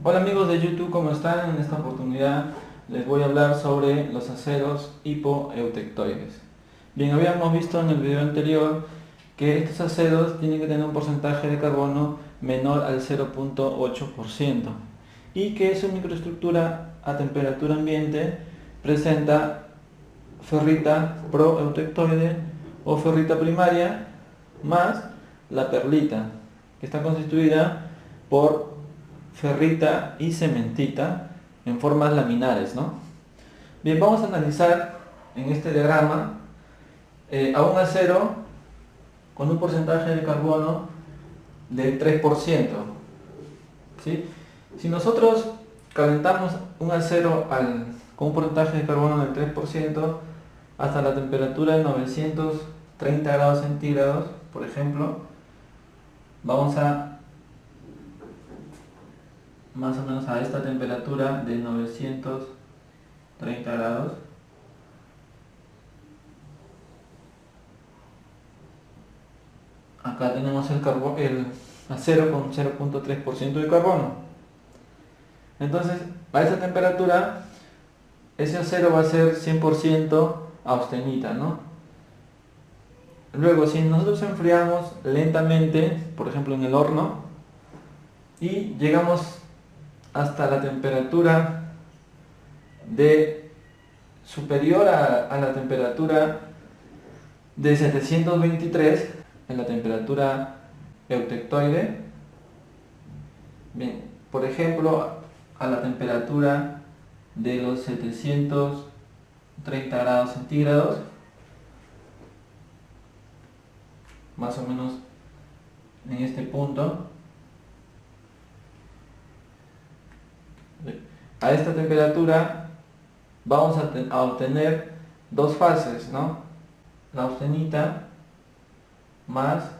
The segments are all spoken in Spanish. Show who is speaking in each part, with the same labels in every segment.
Speaker 1: Hola amigos de YouTube, ¿cómo están? En esta oportunidad les voy a hablar sobre los aceros hipoeutectoides. Bien, habíamos visto en el video anterior que estos aceros tienen que tener un porcentaje de carbono menor al 0,8% y que su microestructura a temperatura ambiente presenta ferrita proeutectoide o ferrita primaria más la perlita, que está constituida por ferrita y cementita en formas laminares, ¿no? Bien, vamos a analizar en este diagrama a un acero con un porcentaje de carbono del 3%, ¿sí? Si nosotros calentamos un acero con un porcentaje de carbono del 3% hasta la temperatura de 930 grados centígrados, por ejemplo, vamos a más o menos a esta temperatura de 930 grados. Acá tenemos el acero con 0,3% de carbono. Entonces, a esta temperatura, ese acero va a ser 100% austenita, ¿no? Luego, si nosotros enfriamos lentamente, por ejemplo en el horno, y llegamos hasta la temperatura superior a la temperatura de 723 en la temperatura eutectoide. Bien, por ejemplo, a la temperatura de los 730 grados centígrados, más o menos en este punto. A esta temperatura vamos a obtener dos fases, ¿no? La austenita más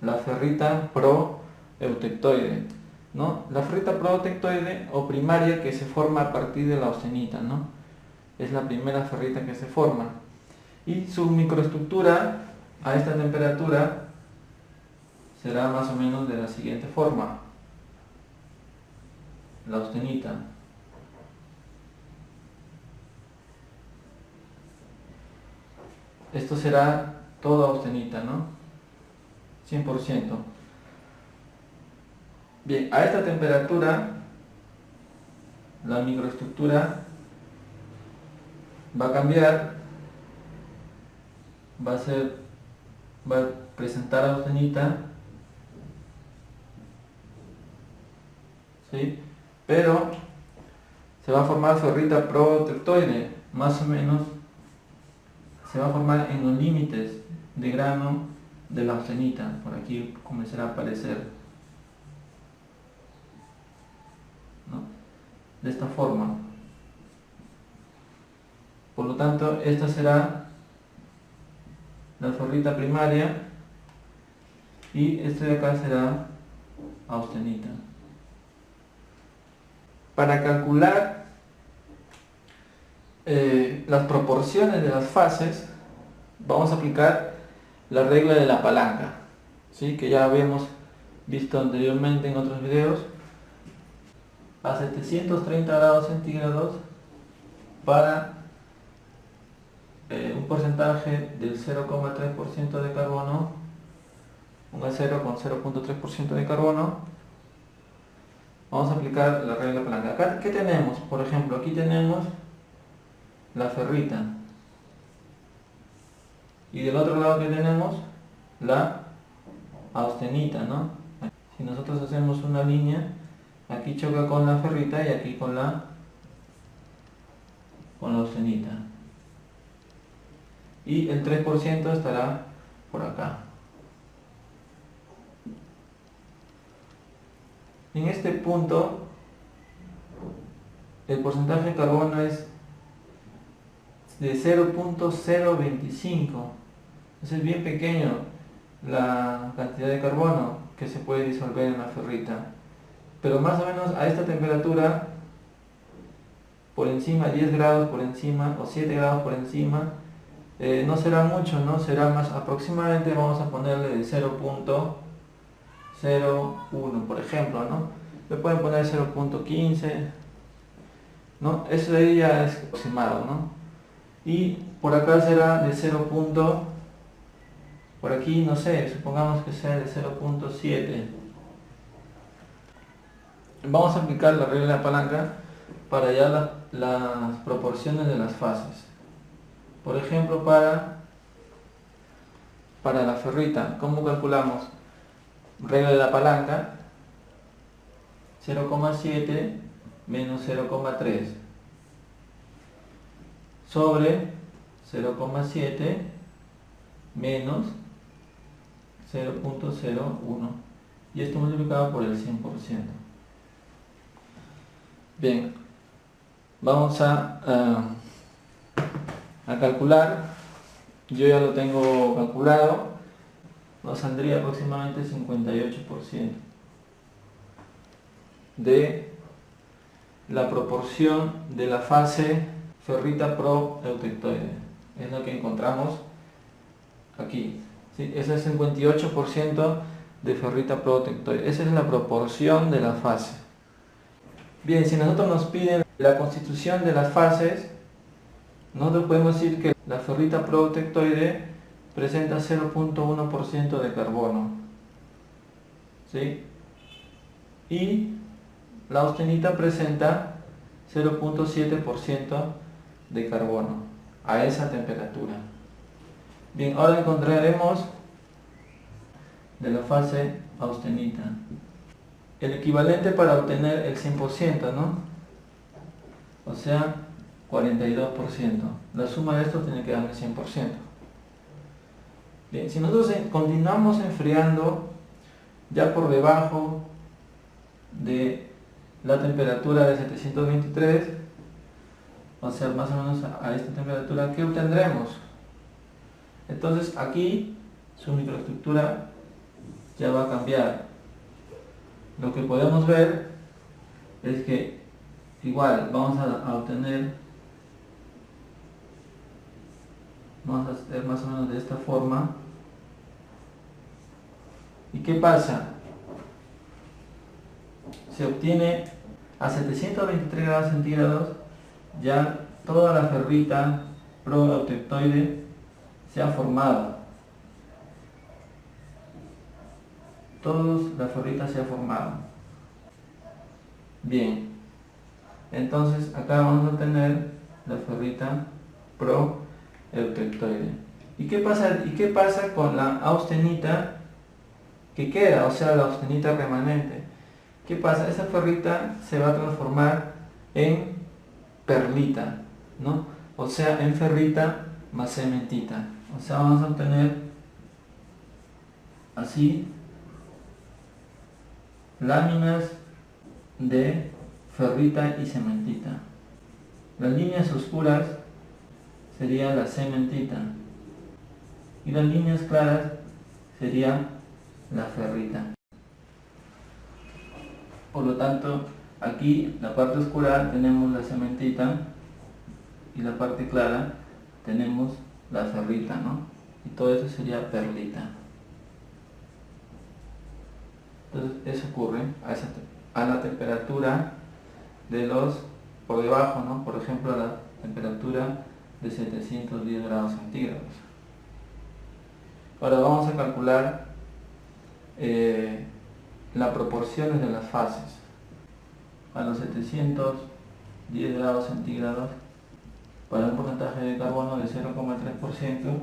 Speaker 1: la ferrita proeutectoide, ¿no? La ferrita proeutectoide o primaria, que se forma a partir de la austenita, ¿no? Es la primera ferrita que se forma. Y su microestructura a esta temperatura será más o menos de la siguiente forma: la austenita, esto será toda austenita, ¿no? 100%. Bien, a esta temperatura la microestructura va a cambiar, va a presentar austenita, ¿sí? Pero se va a formar ferrita proeutectoide, más o menos se va a formar en los límites de grano de la austenita. Por aquí comenzará a aparecer, ¿no? De esta forma. Por lo tanto, esta será la ferrita primaria y este de acá será austenita. Para calcular las proporciones de las fases, vamos a aplicar la regla de la palanca, ¿sí? Que ya habíamos visto anteriormente en otros videos. A 730 grados centígrados, para un porcentaje del 0,3% de carbono, un acero con 0,3% de carbono, vamos a aplicar la regla de palanca. Acá, ¿qué tenemos? Por ejemplo, aquí tenemos la ferrita y del otro lado que tenemos la austenita, ¿no? Si nosotros hacemos una línea, aquí choca con la ferrita y aquí con la austenita, y el 3% estará por acá. En este punto el porcentaje de carbono es de 0,025, es bien pequeño la cantidad de carbono que se puede disolver en la ferrita, pero más o menos a esta temperatura, por encima, 10 grados por encima o 7 grados por encima, no será mucho, ¿no? Será más aproximadamente, vamos a ponerle de 0,01 por ejemplo, ¿no? le pueden poner 0.15, ¿no? Eso de ahí ya es aproximado, ¿no? Y por acá será de 0. Por aquí, no sé, supongamos que sea de 0.7. Vamos a aplicar la regla de la palanca para hallar las proporciones de las fases. Por ejemplo, para la ferrita, ¿cómo calculamos? Regla de la palanca, 0,7 menos 0,3 sobre 0,7 menos 0.01, y esto multiplicado por el 100%. Bien, vamos a calcular. Yo ya lo tengo calculado, nos saldría aproximadamente 58% de la proporción de la fase ferrita pro-eutectoide. Es lo que encontramos aquí, ¿sí? Ese es 58% de ferrita pro-eutectoide. Esa es la proporción de la fase. Bien, si nosotros nos piden la constitución de las fases, nosotros podemos decir que la ferrita pro-eutectoide presenta 0.1% de carbono, ¿sí? Y la austenita presenta 0.7% de carbono a esa temperatura. Bien, ahora encontraremos de la fase austenita el equivalente para obtener el 100%, ¿no? O sea, 42%. La suma de esto tiene que dar el 100%. Bien, si nosotros continuamos enfriando ya por debajo de la temperatura de 723, o sea, más o menos a esta temperatura, ¿qué obtendremos? Entonces aquí su microestructura ya va a cambiar. Lo que podemos ver es que igual vamos a obtener, vamos a hacer más o menos de esta forma. ¿Y qué pasa? Se obtiene a 723 grados centígrados, ya toda la ferrita pro-eutectoide se ha formado. Toda la ferrita se ha formado. Bien, entonces acá vamos a tener la ferrita pro-eutectoide. ¿Y qué pasa con la austenita que queda? O sea, la austenita remanente. ¿Qué pasa? Esa ferrita se va a transformar en perlita, ¿no? O sea, en ferrita más cementita. O sea, vamos a obtener así láminas de ferrita y cementita. Las líneas oscuras sería la cementita y las líneas claras sería la ferrita. Por lo tanto, aquí la parte oscura tenemos la cementita y la parte clara tenemos la ferrita, ¿no? Y todo eso sería perlita. Entonces eso ocurre a la temperatura de por debajo, ¿no? Por ejemplo, a la temperatura de 710 grados centígrados. Ahora vamos a calcular las proporciones de las fases. A los 710 grados centígrados, para un porcentaje de carbono de 0,3%,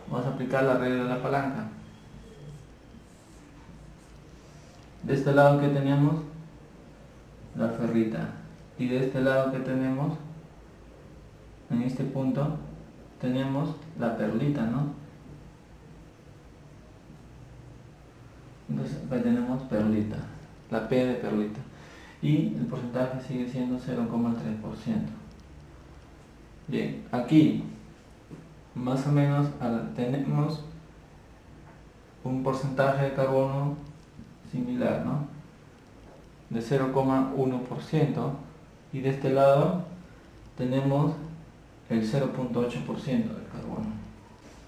Speaker 1: vamos a aplicar la regla de la palanca. De este lado que tenemos la ferrita y de este lado que tenemos, en este punto, tenemos la perlita, ¿no? Entonces acá tenemos perlita, la P de perlita, y el porcentaje sigue siendo 0,3%. Bien, aquí más o menos tenemos un porcentaje de carbono similar, ¿no? De 0,1%, y de este lado tenemos el 0.8% de carbono.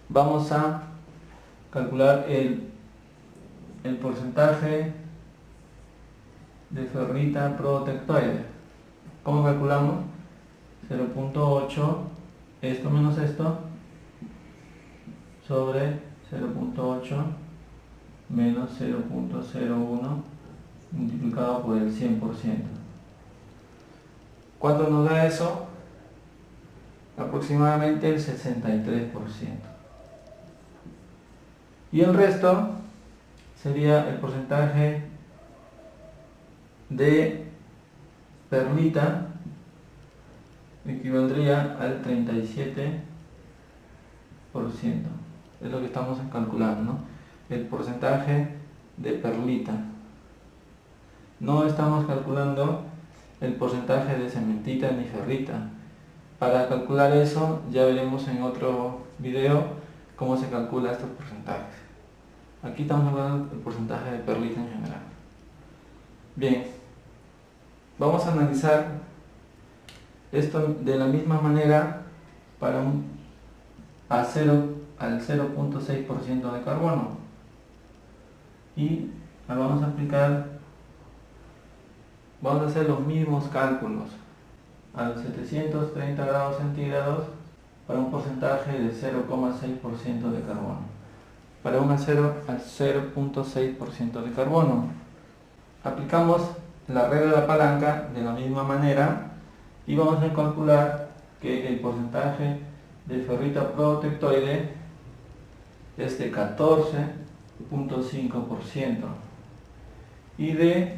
Speaker 1: Vamos a calcular el porcentaje de ferrita protectoide. ¿Cómo calculamos? 0.8, esto menos esto, sobre 0.8 menos 0.01 multiplicado por el 100%. ¿Cuánto nos da eso? Aproximadamente el 63%. Y el resto sería el porcentaje de perlita, equivaldría al 37%. Es lo que estamos calculando, ¿no? El porcentaje de perlita. No estamos calculando el porcentaje de cementita ni ferrita. Para calcular eso ya veremos en otro video cómo se calcula estos porcentajes. Aquí estamos hablando del porcentaje de perlita en general. Bien, vamos a analizar esto de la misma manera para un acero al 0.6% de carbono. Y vamos a hacer los mismos cálculos a los 730 grados centígrados para un porcentaje de 0,6% de carbono. Para un acero al 0.6% de carbono. Aplicamos la regla de la palanca de la misma manera y vamos a calcular que el porcentaje de ferrita protectoide es de 14.5% y de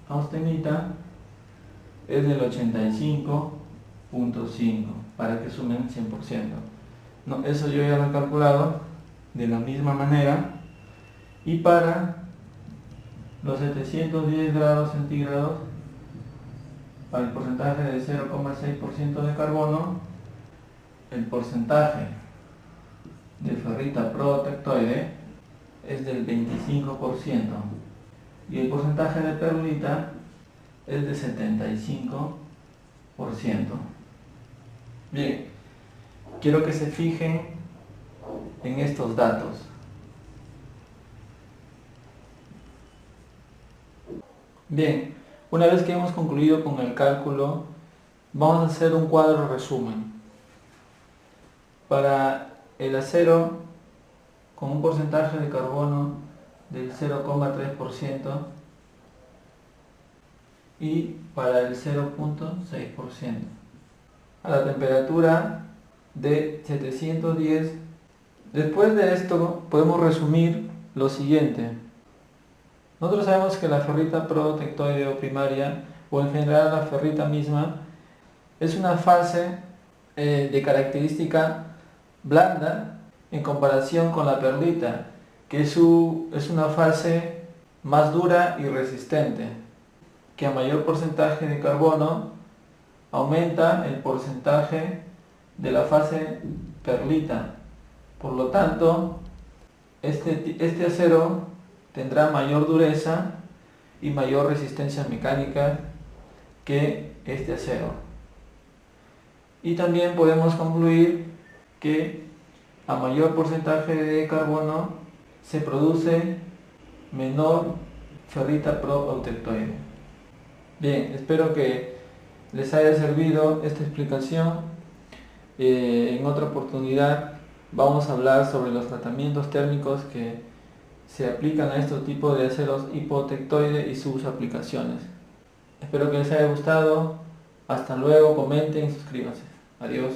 Speaker 1: austenita es del 85.5% para que sumen 100%. No, eso yo ya lo he calculado de la misma manera. Y para los 710 grados centígrados, para el porcentaje de 0,6% de carbono, el porcentaje de ferrita protectoide es del 25% y el porcentaje de perlita es de 75%. Bien, quiero que se fijen en estos datos. Bien, una vez que hemos concluido con el cálculo, vamos a hacer un cuadro resumen. Para el acero con un porcentaje de carbono del 0,3% y para el 0.6%. A la temperatura de 710. Después de esto podemos resumir lo siguiente. Nosotros sabemos que la ferrita protectoide o primaria, o en general la ferrita misma, es una fase de característica blanda en comparación con la perlita, que es una fase más dura y resistente, que a mayor porcentaje de carbono aumenta el porcentaje de la fase perlita. Por lo tanto, este acero tendrá mayor dureza y mayor resistencia mecánica que este acero. Y también podemos concluir que a mayor porcentaje de carbono se produce menor ferrita protectoide. Bien, espero que les haya servido esta explicación. En otra oportunidad vamos a hablar sobre los tratamientos térmicos que se aplican a este tipo de aceros hipotectoide y sus aplicaciones. Espero que les haya gustado. Hasta luego, comenten y suscríbanse. Adiós.